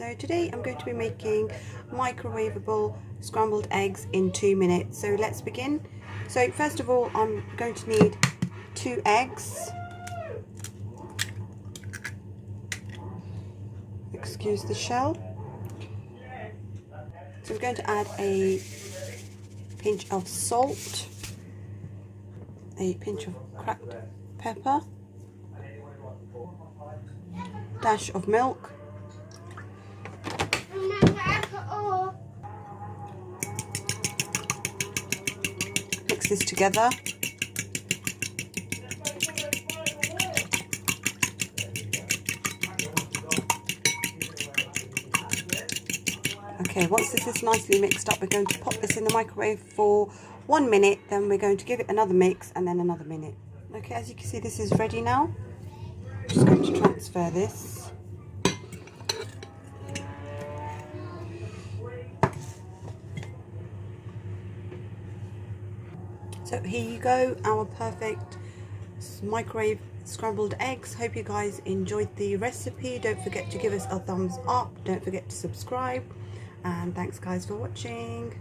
So today I'm going to be making microwavable scrambled eggs in 2 minutes. So let's begin. So first of all, I'm going to need 2 eggs. Excuse the shell. So we're going to add a pinch of salt, a pinch of cracked pepper, dash of milk, mix this together. Okay, once this is nicely mixed up, we're going to pop this in the microwave for 1 minute, then we're going to give it another mix and then another minute. Okay, as you can see, this is ready now. I'm just going to transfer this. So here you go, our perfect microwave scrambled eggs. Hope you guys enjoyed the recipe. Don't forget to give us a thumbs up. Don't forget to subscribe. And thanks guys for watching.